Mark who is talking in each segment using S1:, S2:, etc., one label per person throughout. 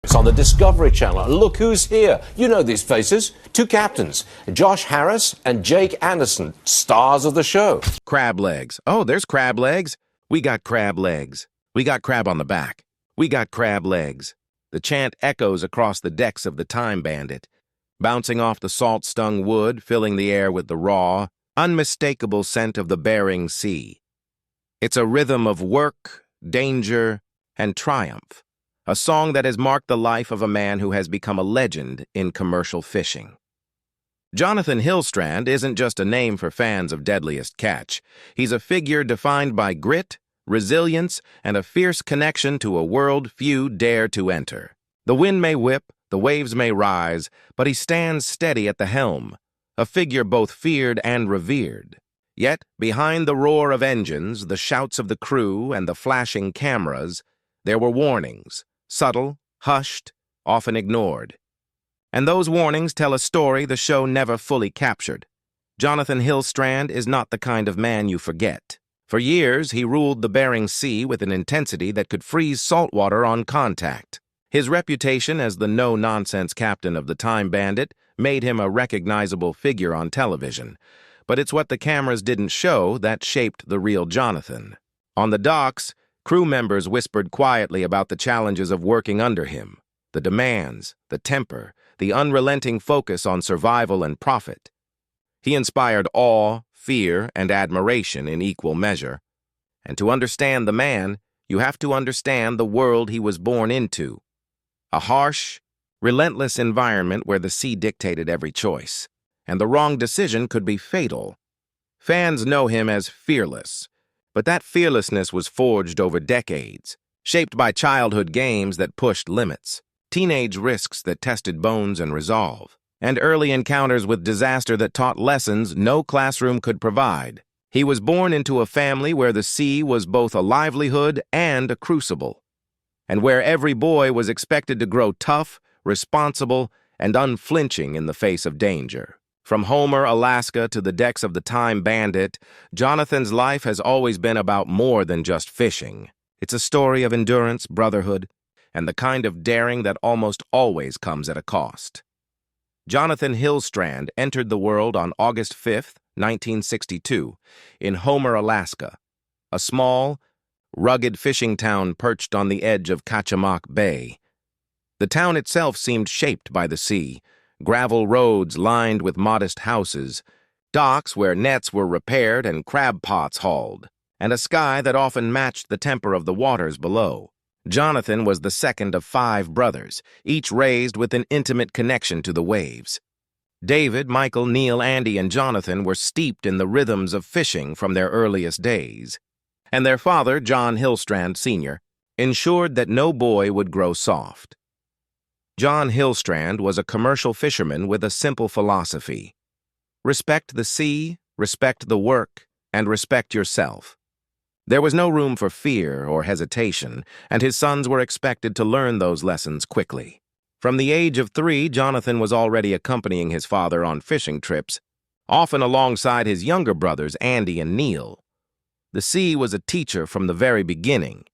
S1: It's on the Discovery Channel. And look who's here. You know these faces. Two captains, Josh Harris and Jake Anderson, stars of the show.
S2: Crab legs. Oh, there's crab legs. We got crab legs. We got crab on the back. We got crab legs. The chant echoes across the decks of the Time Bandit, bouncing off the salt-stung wood, filling the air with the raw, unmistakable scent of the Bering Sea. It's a rhythm of work, danger, and triumph, a song that has marked the life of a man who has become a legend in commercial fishing. Johnathan Hillstrand isn't just a name for fans of Deadliest Catch. He's a figure defined by grit, resilience, and a fierce connection to a world few dare to enter. The wind may whip, the waves may rise, but he stands steady at the helm, a figure both feared and revered. Yet, behind the roar of engines, the shouts of the crew, and the flashing cameras, there were warnings, subtle, hushed, often ignored. And those warnings tell a story the show never fully captured. Johnathan Hillstrand is not the kind of man you forget. For years, he ruled the Bering Sea with an intensity that could freeze saltwater on contact. His reputation as the no-nonsense captain of the Time Bandit made him a recognizable figure on television. But it's what the cameras didn't show that shaped the real Johnathan. On the docks, crew members whispered quietly about the challenges of working under him, the demands, the temper, the unrelenting focus on survival and profit. He inspired awe, fear, and admiration in equal measure. And to understand the man, you have to understand the world he was born into. A harsh, relentless environment where the sea dictated every choice, and the wrong decision could be fatal. Fans know him as fearless, but that fearlessness was forged over decades, shaped by childhood games that pushed limits, teenage risks that tested bones and resolve, and early encounters with disaster that taught lessons no classroom could provide. He was born into a family where the sea was both a livelihood and a crucible, and where every boy was expected to grow tough, responsible, and unflinching in the face of danger. From Homer, Alaska to the decks of the Time Bandit, Johnathan's life has always been about more than just fishing. It's a story of endurance, brotherhood, and the kind of daring that almost always comes at a cost. Johnathan Hillstrand entered the world on August 5, 1962, in Homer, Alaska, a small, rugged fishing town perched on the edge of Kachemak Bay. The town itself seemed shaped by the sea, gravel roads lined with modest houses, docks where nets were repaired and crab pots hauled, and a sky that often matched the temper of the waters below. Johnathan was the second of 5 brothers, each raised with an intimate connection to the waves. David, Michael, Neil, Andy, and Johnathan were steeped in the rhythms of fishing from their earliest days, and their father, John Hillstrand Sr., ensured that no boy would grow soft. John Hillstrand was a commercial fisherman with a simple philosophy: respect the sea, respect the work, and respect yourself. There was no room for fear or hesitation, and his sons were expected to learn those lessons quickly. From the age of 3, Johnathan was already accompanying his father on fishing trips, often alongside his younger brothers, Andy and Neil. The sea was a teacher from the very beginning,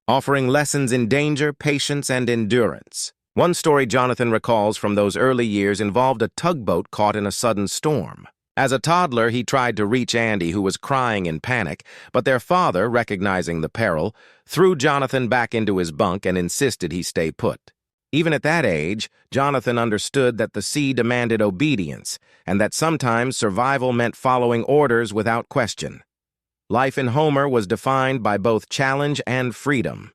S2: offering lessons in danger, patience, and endurance. One story Johnathan recalls from those early years involved a tugboat caught in a sudden storm. As a toddler, he tried to reach Andy, who was crying in panic, but their father, recognizing the peril, threw Johnathan back into his bunk and insisted he stay put. Even at that age, Johnathan understood that the sea demanded obedience, and that sometimes survival meant following orders without question. Life in Homer was defined by both challenge and freedom.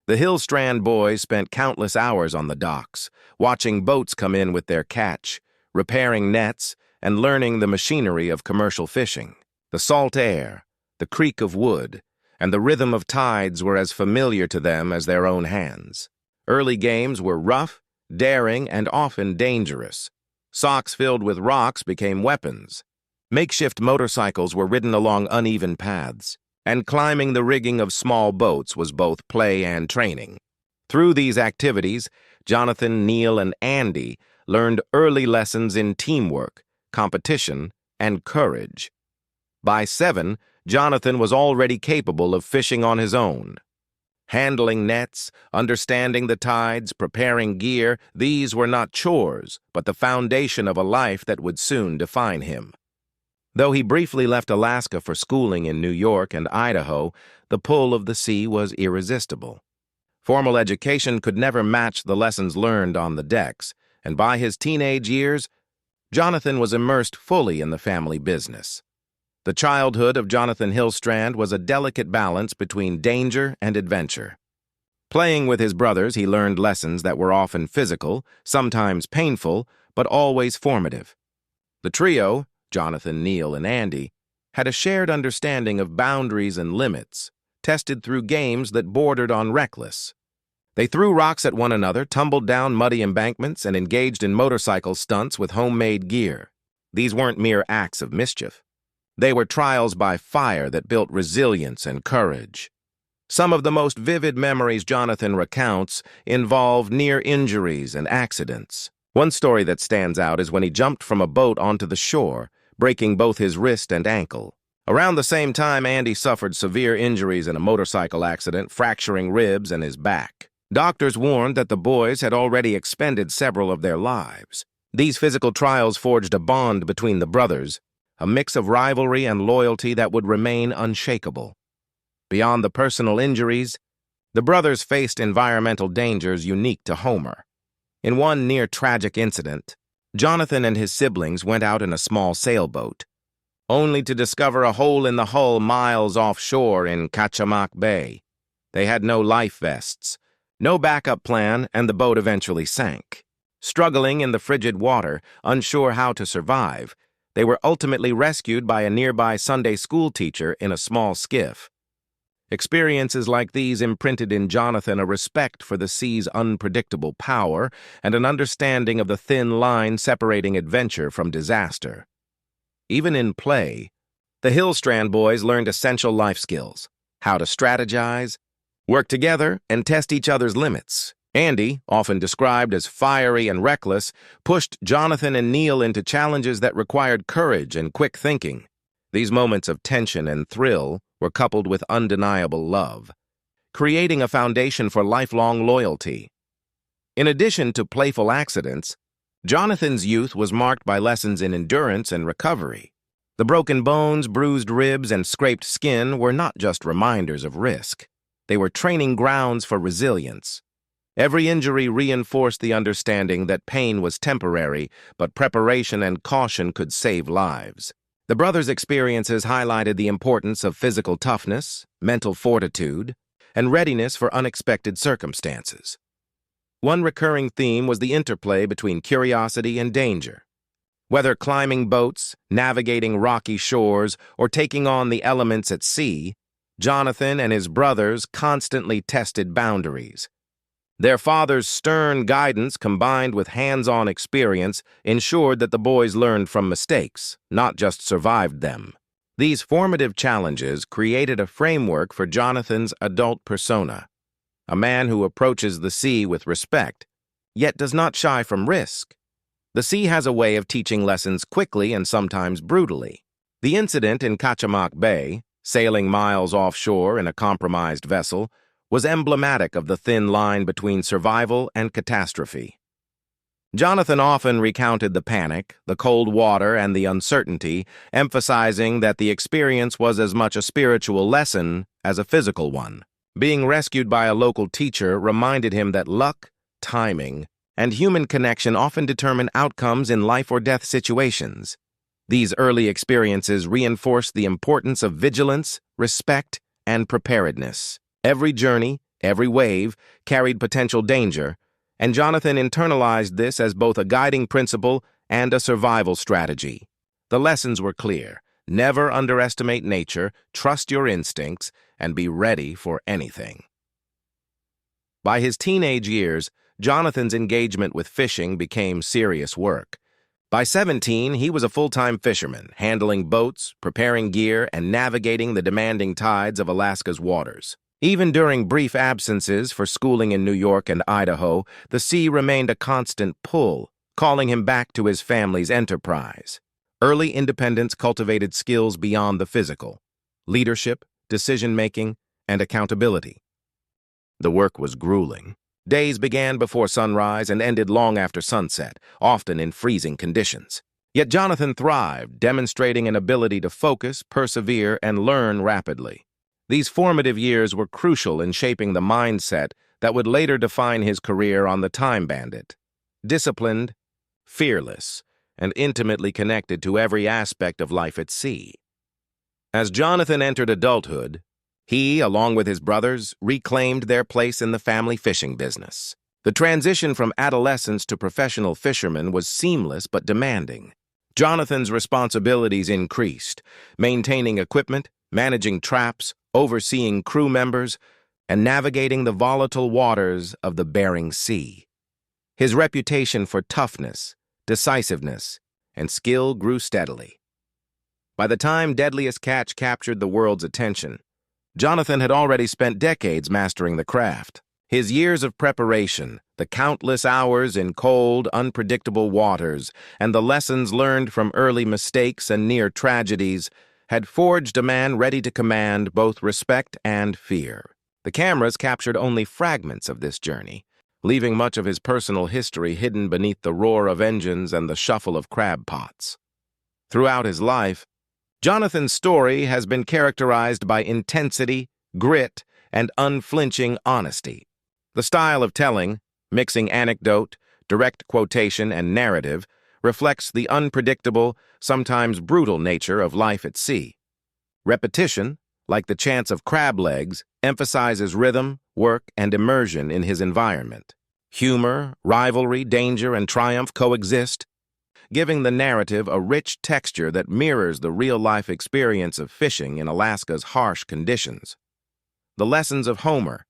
S2: The Hillstrand boys spent countless hours on the docks, watching boats come in with their catch, repairing nets, and learning the machinery of commercial fishing. The salt air, the creak of wood, and the rhythm of tides were as familiar to them as their own hands. Early games were rough, daring, and often dangerous. Socks filled with rocks became weapons. Makeshift motorcycles were ridden along uneven paths, and climbing the rigging of small boats was both play and training. Through these activities, Johnathan, Neil, and Andy learned early lessons in teamwork, competition, and courage. By 7, Johnathan was already capable of fishing on his own. Handling nets, understanding the tides, preparing gear, these were not chores, but the foundation of a life that would soon define him. Though he briefly left Alaska for schooling in New York and Idaho, the pull of the sea was irresistible. Formal education could never match the lessons learned on the decks, and by his teenage years, Johnathan was immersed fully in the family business. The childhood of Johnathan Hillstrand was a delicate balance between danger and adventure. Playing with his brothers, he learned lessons that were often physical, sometimes painful, but always formative. The trio, Johnathan, Neil, and Andy, had a shared understanding of boundaries and limits, tested through games that bordered on reckless. They threw rocks at one another, tumbled down muddy embankments, and engaged in motorcycle stunts with homemade gear. These weren't mere acts of mischief. They were trials by fire that built resilience and courage. Some of the most vivid memories Johnathan recounts involve near injuries and accidents. One story that stands out is when he jumped from a boat onto the shore, breaking both his wrist and ankle. Around the same time, Andy suffered severe injuries in a motorcycle accident, fracturing ribs and his back. Doctors warned that the boys had already expended several of their lives. These physical trials forged a bond between the brothers, a mix of rivalry and loyalty that would remain unshakable. Beyond the personal injuries, the brothers faced environmental dangers unique to Homer. In one near-tragic incident, Johnathan and his siblings went out in a small sailboat, only to discover a hole in the hull miles offshore in Kachamak Bay. They had no life vests, no backup plan, and the boat eventually sank. Struggling in the frigid water, unsure how to survive, they were ultimately rescued by a nearby Sunday school teacher in a small skiff. Experiences like these imprinted in Johnathan a respect for the sea's unpredictable power and an understanding of the thin line separating adventure from disaster. Even in play, the Hillstrand boys learned essential life skills: how to strategize, work together, and test each other's limits. Andy, often described as fiery and reckless, pushed Johnathan and Neil into challenges that required courage and quick thinking. These moments of tension and thrill were coupled with undeniable love, creating a foundation for lifelong loyalty. In addition to playful accidents, Johnathan's youth was marked by lessons in endurance and recovery. The broken bones, bruised ribs, and scraped skin were not just reminders of risk. They were training grounds for resilience. Every injury reinforced the understanding that pain was temporary, but preparation and caution could save lives. The brothers' experiences highlighted the importance of physical toughness, mental fortitude, and readiness for unexpected circumstances. One recurring theme was the interplay between curiosity and danger. Whether climbing boats, navigating rocky shores, or taking on the elements at sea, Johnathan and his brothers constantly tested boundaries. Their father's stern guidance combined with hands-on experience ensured that the boys learned from mistakes, not just survived them. These formative challenges created a framework for Johnathan's adult persona, a man who approaches the sea with respect, yet does not shy from risk. The sea has a way of teaching lessons quickly and sometimes brutally. The incident in Kachamak Bay, sailing miles offshore in a compromised vessel, was emblematic of the thin line between survival and catastrophe. Johnathan often recounted the panic, the cold water, and the uncertainty, emphasizing that the experience was as much a spiritual lesson as a physical one. Being rescued by a local teacher reminded him that luck, timing, and human connection often determine outcomes in life-or-death situations. These early experiences reinforced the importance of vigilance, respect, and preparedness. Every journey, every wave, carried potential danger, and Johnathan internalized this as both a guiding principle and a survival strategy. The lessons were clear: never underestimate nature, trust your instincts, and be ready for anything. By his teenage years, Johnathan's engagement with fishing became serious work. By 17, he was a full-time fisherman, handling boats, preparing gear, and navigating the demanding tides of Alaska's waters. Even during brief absences for schooling in New York and Idaho, the sea remained a constant pull, calling him back to his family's enterprise. Early independence cultivated skills beyond the physical: leadership, decision-making, and accountability. The work was grueling. Days began before sunrise and ended long after sunset, often in freezing conditions. Yet Johnathan thrived, demonstrating an ability to focus, persevere, and learn rapidly. These formative years were crucial in shaping the mindset that would later define his career on the Time Bandit. Disciplined, fearless, and intimately connected to every aspect of life at sea. As Johnathan entered adulthood, he, along with his brothers, reclaimed their place in the family fishing business. The transition from adolescence to professional fisherman was seamless but demanding. Johnathan's responsibilities increased, maintaining equipment, managing traps, overseeing crew members, and navigating the volatile waters of the Bering Sea. His reputation for toughness, decisiveness, and skill grew steadily. By the time Deadliest Catch captured the world's attention, Johnathan had already spent decades mastering the craft. His years of preparation, the countless hours in cold, unpredictable waters, and the lessons learned from early mistakes and near tragedies had forged a man ready to command both respect and fear. The cameras captured only fragments of this journey, leaving much of his personal history hidden beneath the roar of engines and the shuffle of crab pots. Throughout his life, Johnathan's story has been characterized by intensity, grit, and unflinching honesty. The style of telling, mixing anecdote, direct quotation, and narrative, reflects the unpredictable, sometimes brutal nature of life at sea. Repetition, like the chants of crab legs, emphasizes rhythm, work, and immersion in his environment. Humor, rivalry, danger, and triumph coexist, giving the narrative a rich texture that mirrors the real-life experience of fishing in Alaska's harsh conditions. The lessons of Homer,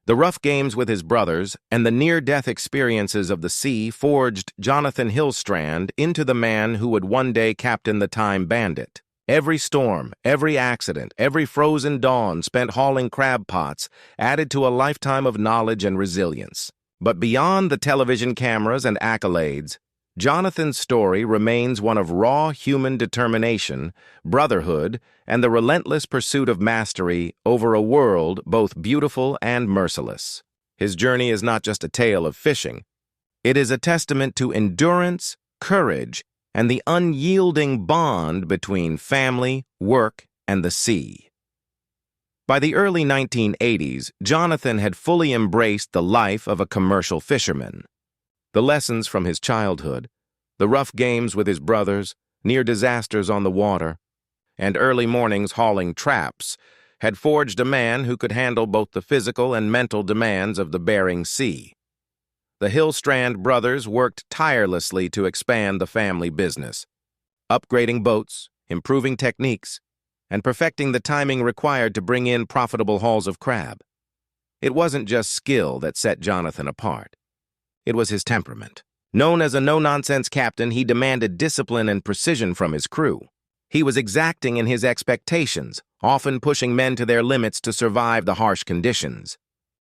S2: the rough games with his brothers, and the near-death experiences of the sea forged Johnathan Hillstrand into the man who would one day captain the Time Bandit. Every storm, every accident, every frozen dawn spent hauling crab pots added to a lifetime of knowledge and resilience. But beyond the television cameras and accolades, Johnathan's story remains one of raw human determination, brotherhood, and the relentless pursuit of mastery over a world both beautiful and merciless. His journey is not just a tale of fishing. It is a testament to endurance, courage, and the unyielding bond between family, work, and the sea. By the early 1980s, Johnathan had fully embraced the life of a commercial fisherman. The lessons from his childhood, the rough games with his brothers, near disasters on the water, and early mornings hauling traps had forged a man who could handle both the physical and mental demands of the Bering Sea. The Hillstrand brothers worked tirelessly to expand the family business, upgrading boats, improving techniques, and perfecting the timing required to bring in profitable hauls of crab. It wasn't just skill that set Johnathan apart. It was his temperament. Known as a no-nonsense captain, he demanded discipline and precision from his crew. He was exacting in his expectations, often pushing men to their limits to survive the harsh conditions.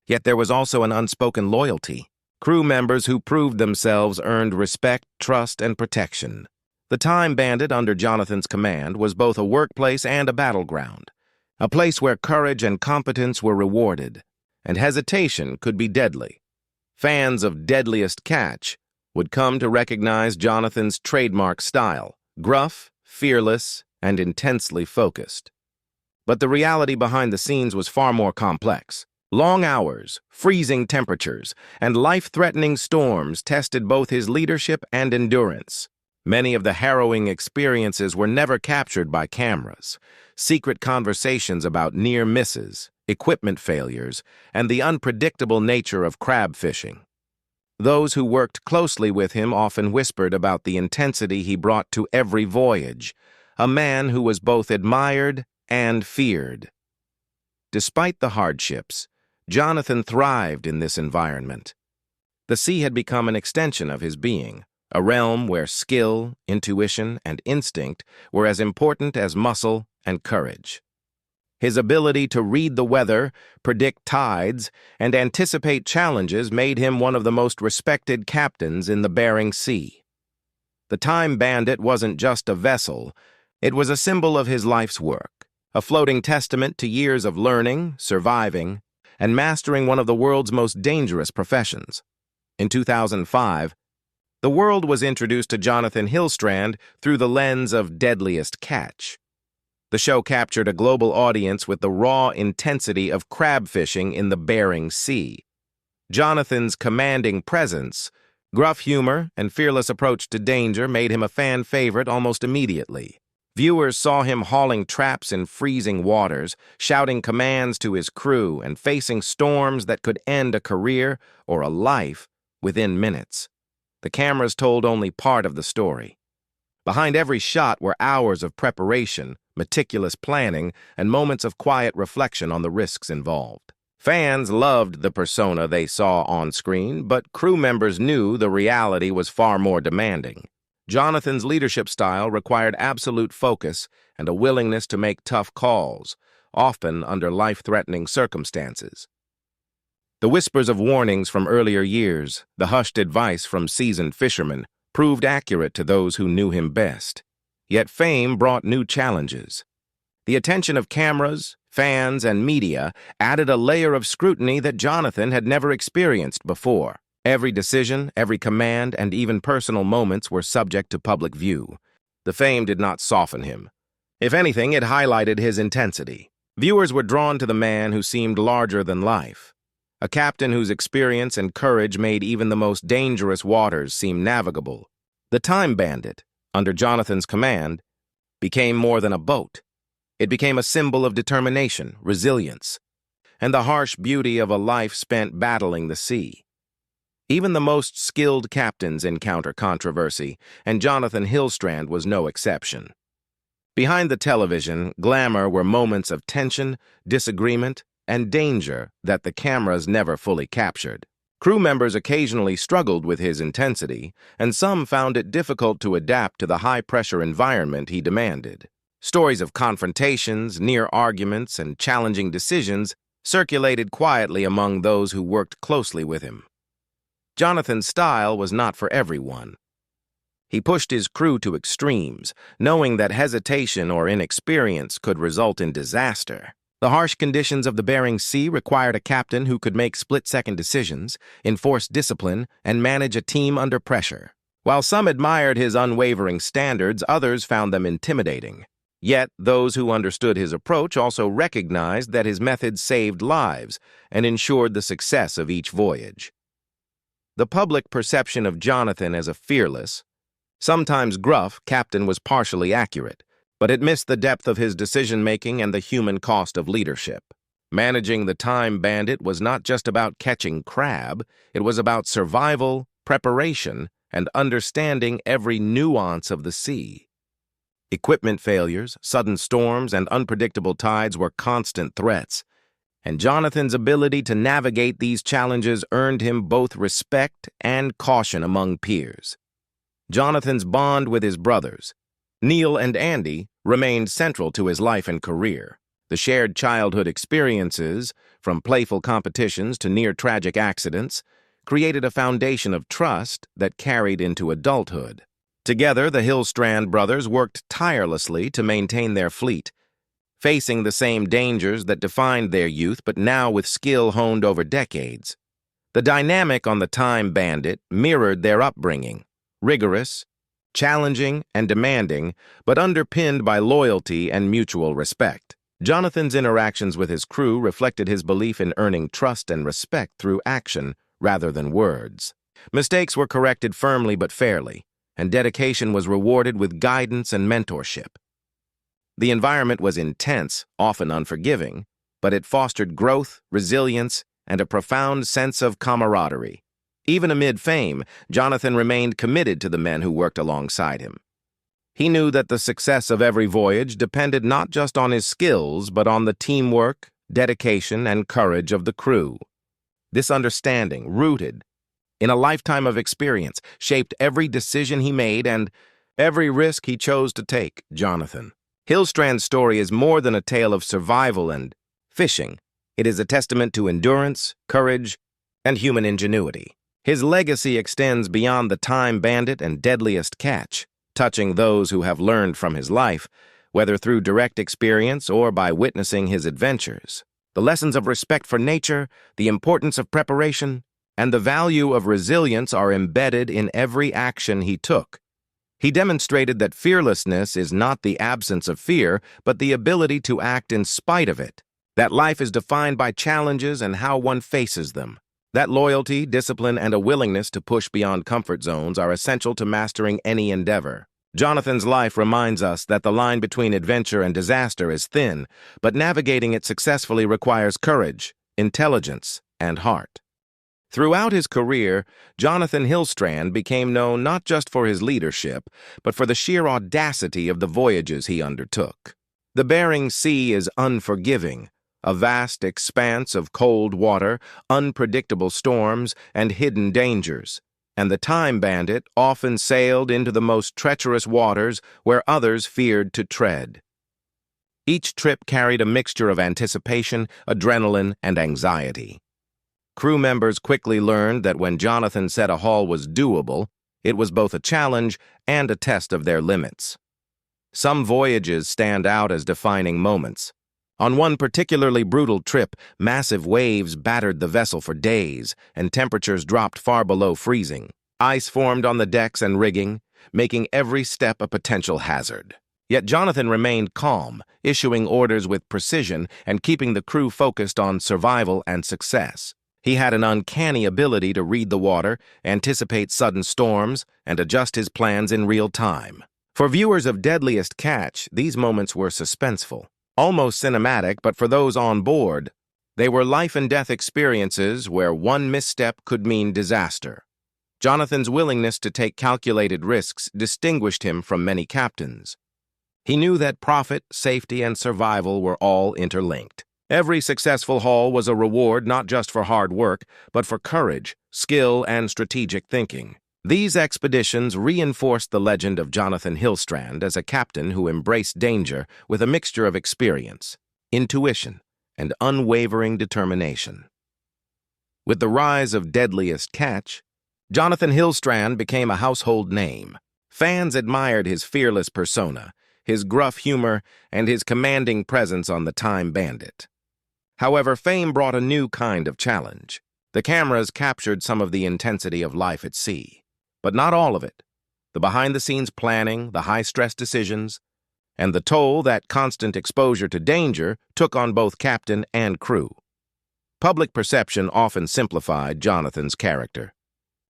S2: Yet there was also an unspoken loyalty. Crew members who proved themselves earned respect, trust, and protection. The Time Bandit under Johnathan's command was both a workplace and a battleground, a place where courage and competence were rewarded, and hesitation could be deadly. Fans of Deadliest Catch would come to recognize Johnathan's trademark style, gruff, fearless, and intensely focused. But the reality behind the scenes was far more complex. Long hours, freezing temperatures, and life-threatening storms tested both his leadership and endurance. Many of the harrowing experiences were never captured by cameras. Secret conversations about near misses, equipment failures, and the unpredictable nature of crab fishing. Those who worked closely with him often whispered about the intensity he brought to every voyage, a man who was both admired and feared. Despite the hardships, Johnathan thrived in this environment. The sea had become an extension of his being, a realm where skill, intuition, and instinct were as important as muscle and courage. His ability to read the weather, predict tides, and anticipate challenges made him one of the most respected captains in the Bering Sea. The Time Bandit wasn't just a vessel, it was a symbol of his life's work, a floating testament to years of learning, surviving, and mastering one of the world's most dangerous professions. In 2005, the world was introduced to Johnathan Hillstrand through the lens of Deadliest Catch. The show captured a global audience with the raw intensity of crab fishing in the Bering Sea. Johnathan's commanding presence, gruff humor, and fearless approach to danger made him a fan favorite almost immediately. Viewers saw him hauling traps in freezing waters, shouting commands to his crew, and facing storms that could end a career or a life within minutes. The cameras told only part of the story. Behind every shot were hours of preparation, meticulous planning, and moments of quiet reflection on the risks involved. Fans loved the persona they saw on screen, but crew members knew the reality was far more demanding. Johnathan's leadership style required absolute focus and a willingness to make tough calls, often under life-threatening circumstances. The whispers of warnings from earlier years, the hushed advice from seasoned fishermen, proved accurate to those who knew him best. Yet fame brought new challenges. The attention of cameras, fans, and media added a layer of scrutiny that Johnathan had never experienced before. Every decision, every command, and even personal moments were subject to public view. The fame did not soften him. If anything, it highlighted his intensity. Viewers were drawn to the man who seemed larger than life, a captain whose experience and courage made even the most dangerous waters seem navigable. The Time Bandit, under Johnathan's command, became more than a boat. It became a symbol of determination, resilience, and the harsh beauty of a life spent battling the sea. Even the most skilled captains encounter controversy, and Johnathan Hillstrand was no exception. Behind the television, glamour were moments of tension, disagreement, and danger that the cameras never fully captured. Crew members occasionally struggled with his intensity, and some found it difficult to adapt to the high-pressure environment he demanded. Stories of confrontations, near arguments, and challenging decisions circulated quietly among those who worked closely with him. Johnathan's style was not for everyone. He pushed his crew to extremes, knowing that hesitation or inexperience could result in disaster. The harsh conditions of the Bering Sea required a captain who could make split-second decisions, enforce discipline, and manage a team under pressure. While some admired his unwavering standards, others found them intimidating. Yet, those who understood his approach also recognized that his methods saved lives and ensured the success of each voyage. The public perception of Johnathan as a fearless, sometimes gruff, captain was partially accurate, but it missed the depth of his decision-making and the human cost of leadership. Managing the Time Bandit was not just about catching crab, it was about survival, preparation, and understanding every nuance of the sea. Equipment failures, sudden storms, and unpredictable tides were constant threats, and Johnathan's ability to navigate these challenges earned him both respect and caution among peers. Johnathan's bond with his brothers, Neil and Andy, remained central to his life and career. The shared childhood experiences, from playful competitions to near-tragic accidents, created a foundation of trust that carried into adulthood. Together, the Hillstrand brothers worked tirelessly to maintain their fleet, facing the same dangers that defined their youth, but now with skill honed over decades. The dynamic on the Time Bandit mirrored their upbringing, rigorous, challenging, and demanding, but underpinned by loyalty and mutual respect. Johnathan's interactions with his crew reflected his belief in earning trust and respect through action rather than words. Mistakes were corrected firmly but fairly, and dedication was rewarded with guidance and mentorship. The environment was intense, often unforgiving, but it fostered growth, resilience, and a profound sense of camaraderie. Even amid fame, Johnathan remained committed to the men who worked alongside him. He knew that the success of every voyage depended not just on his skills, but on the teamwork, dedication, and courage of the crew. This understanding, rooted in a lifetime of experience, shaped every decision he made and every risk he chose to take. Johnathan Hillstrand's story is more than a tale of survival and fishing. It is a testament to endurance, courage, and human ingenuity. His legacy extends beyond the Time Bandit and Deadliest Catch, touching those who have learned from his life, whether through direct experience or by witnessing his adventures. The lessons of respect for nature, the importance of preparation, and the value of resilience are embedded in every action he took. He demonstrated that fearlessness is not the absence of fear, but the ability to act in spite of it. That life is defined by challenges and how one faces them. That loyalty, discipline, and a willingness to push beyond comfort zones are essential to mastering any endeavor. Johnathan's life reminds us that the line between adventure and disaster is thin, but navigating it successfully requires courage, intelligence, and heart. Throughout his career, Johnathan Hillstrand became known not just for his leadership, but for the sheer audacity of the voyages he undertook. The Bering Sea is unforgiving, a vast expanse of cold water, unpredictable storms, and hidden dangers, and the Time Bandit often sailed into the most treacherous waters where others feared to tread. Each trip carried a mixture of anticipation, adrenaline, and anxiety. Crew members quickly learned that when Johnathan said a haul was doable, it was both a challenge and a test of their limits. Some voyages stand out as defining moments. On one particularly brutal trip, massive waves battered the vessel for days, and temperatures dropped far below freezing. Ice formed on the decks and rigging, making every step a potential hazard. Yet Johnathan remained calm, issuing orders with precision and keeping the crew focused on survival and success. He had an uncanny ability to read the water, anticipate sudden storms, and adjust his plans in real time. For viewers of Deadliest Catch, these moments were suspenseful, almost cinematic, but for those on board, they were life-and-death experiences where one misstep could mean disaster. Johnathan's willingness to take calculated risks distinguished him from many captains. He knew that profit, safety, and survival were all interlinked. Every successful haul was a reward not just for hard work, but for courage, skill, and strategic thinking. These expeditions reinforced the legend of Johnathan Hillstrand as a captain who embraced danger with a mixture of experience, intuition, and unwavering determination. With the rise of Deadliest Catch, Johnathan Hillstrand became a household name. Fans admired his fearless persona, his gruff humor, and his commanding presence on the Time Bandit. However, fame brought a new kind of challenge. The cameras captured some of the intensity of life at sea, but not all of it. The behind-the-scenes planning, the high-stress decisions, and the toll that constant exposure to danger took on both captain and crew. Public perception often simplified Johnathan's character.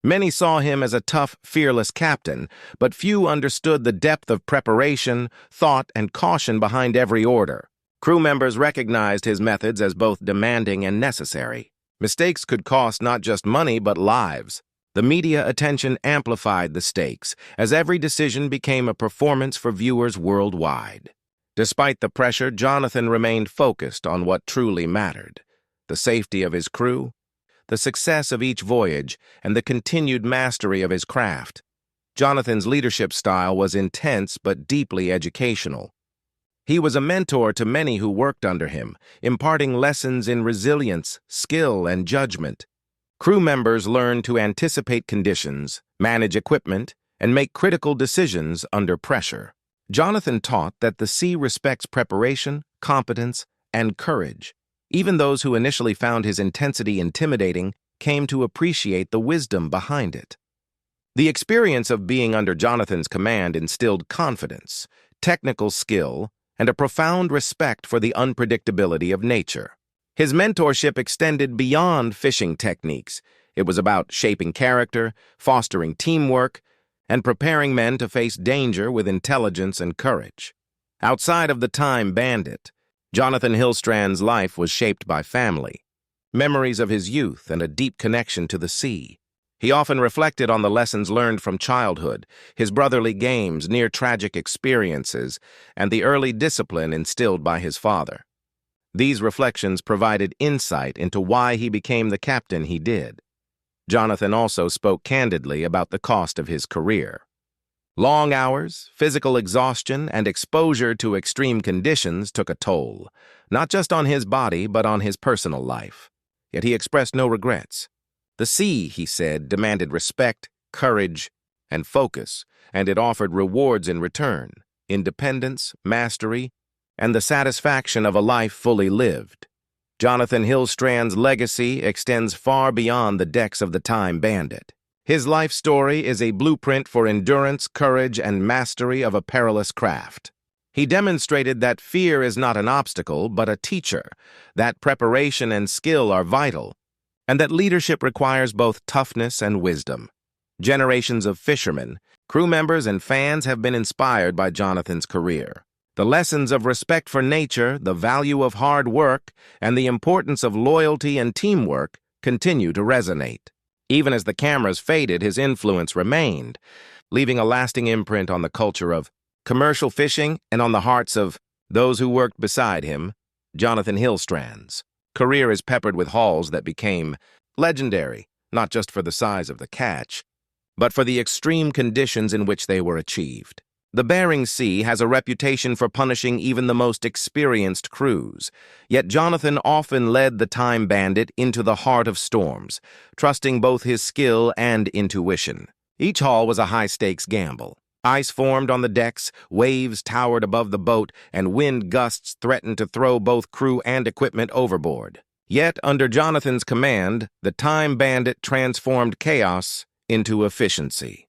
S2: Many saw him as a tough, fearless captain, but few understood the depth of preparation, thought, and caution behind every order. Crew members recognized his methods as both demanding and necessary. Mistakes could cost not just money but lives. The media attention amplified the stakes, as every decision became a performance for viewers worldwide. Despite the pressure, Johnathan remained focused on what truly mattered: the safety of his crew, the success of each voyage, and the continued mastery of his craft. Johnathan's leadership style was intense but deeply educational. He was a mentor to many who worked under him, imparting lessons in resilience, skill, and judgment. Crew members learned to anticipate conditions, manage equipment, and make critical decisions under pressure. Johnathan taught that the sea respects preparation, competence, and courage. Even those who initially found his intensity intimidating came to appreciate the wisdom behind it. The experience of being under Johnathan's command instilled confidence, technical skill, and a profound respect for the unpredictability of nature. His mentorship extended beyond fishing techniques. It was about shaping character, fostering teamwork, and preparing men to face danger with intelligence and courage. Outside of the Time Bandit, Johnathan Hillstrand's life was shaped by family, memories of his youth, and a deep connection to the sea. He often reflected on the lessons learned from childhood, his brotherly games, near-tragic experiences, and the early discipline instilled by his father. These reflections provided insight into why he became the captain he did. Johnathan also spoke candidly about the cost of his career. Long hours, physical exhaustion, and exposure to extreme conditions took a toll, not just on his body but on his personal life. Yet he expressed no regrets. The sea, he said, demanded respect, courage, and focus, and it offered rewards in return: independence, mastery, and the satisfaction of a life fully lived. Johnathan Hillstrand's legacy extends far beyond the decks of the Time Bandit. His life story is a blueprint for endurance, courage, and mastery of a perilous craft. He demonstrated that fear is not an obstacle, but a teacher, that preparation and skill are vital, and that leadership requires both toughness and wisdom. Generations of fishermen, crew members, and fans have been inspired by Johnathan's career. The lessons of respect for nature, the value of hard work, and the importance of loyalty and teamwork continue to resonate. Even as the cameras faded, his influence remained, leaving a lasting imprint on the culture of commercial fishing and on the hearts of those who worked beside him. Johnathan Hillstrand's career is peppered with hauls that became legendary, not just for the size of the catch, but for the extreme conditions in which they were achieved. The Bering Sea has a reputation for punishing even the most experienced crews, yet Johnathan often led the Time Bandit into the heart of storms, trusting both his skill and intuition. Each haul was a high-stakes gamble. Ice formed on the decks, waves towered above the boat, and wind gusts threatened to throw both crew and equipment overboard. Yet, under Johnathan's command, the Time Bandit transformed chaos into efficiency.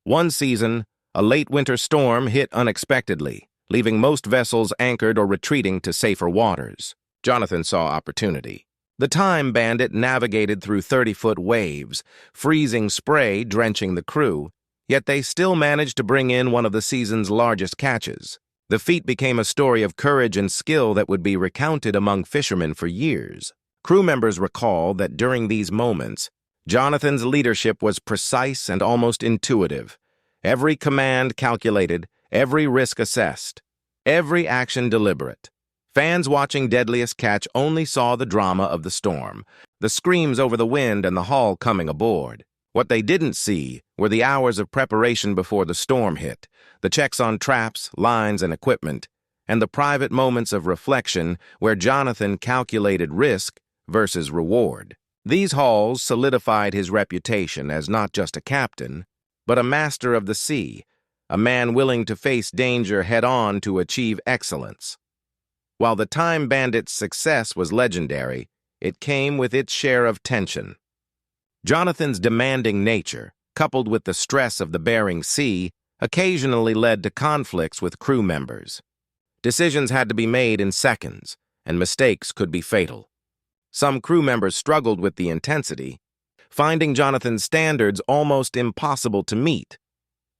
S2: One season, a late winter storm hit unexpectedly, leaving most vessels anchored or retreating to safer waters. Johnathan saw opportunity. The Time Bandit navigated through 30-foot waves, freezing spray drenching the crew, yet they still managed to bring in one of the season's largest catches. The feat became a story of courage and skill that would be recounted among fishermen for years. Crew members recall that during these moments, Johnathan's leadership was precise and almost intuitive. Every command calculated, every risk assessed, every action deliberate. Fans watching Deadliest Catch only saw the drama of the storm, the screams over the wind and the haul coming aboard. What they didn't see were the hours of preparation before the storm hit, the checks on traps, lines, and equipment, and the private moments of reflection where Johnathan calculated risk versus reward. These hauls solidified his reputation as not just a captain, but a master of the sea, a man willing to face danger head-on to achieve excellence. While the Time Bandit's success was legendary, it came with its share of tension. Johnathan's demanding nature, coupled with the stress of the Bering Sea, occasionally led to conflicts with crew members. Decisions had to be made in seconds, and mistakes could be fatal. Some crew members struggled with the intensity, finding Johnathan's standards almost impossible to meet.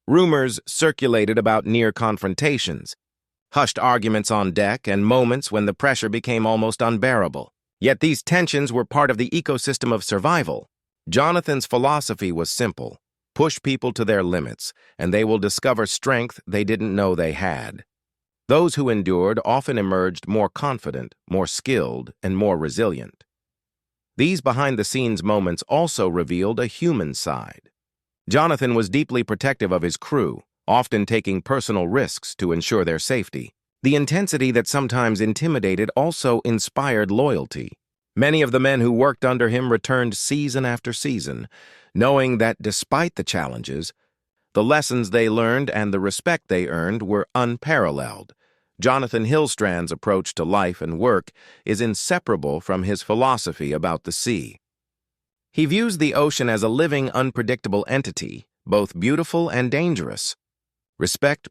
S2: Rumors circulated about near confrontations, hushed arguments on deck, and moments when the pressure became almost unbearable. Yet these tensions were part of the ecosystem of survival. Johnathan's philosophy was simple: push people to their limits, and they will discover strength they didn't know they had. Those who endured often emerged more confident, more skilled, and more resilient. These behind-the-scenes moments also revealed a human side. Johnathan was deeply protective of his crew, often taking personal risks to ensure their safety. The intensity that sometimes intimidated also inspired loyalty. Many of the men who worked under him returned season after season, knowing that despite the challenges, the lessons they learned and the respect they earned were unparalleled. Johnathan Hillstrand's approach to life and work is inseparable from his philosophy about the sea. He views the ocean as a living, unpredictable entity, both beautiful and dangerous. Respect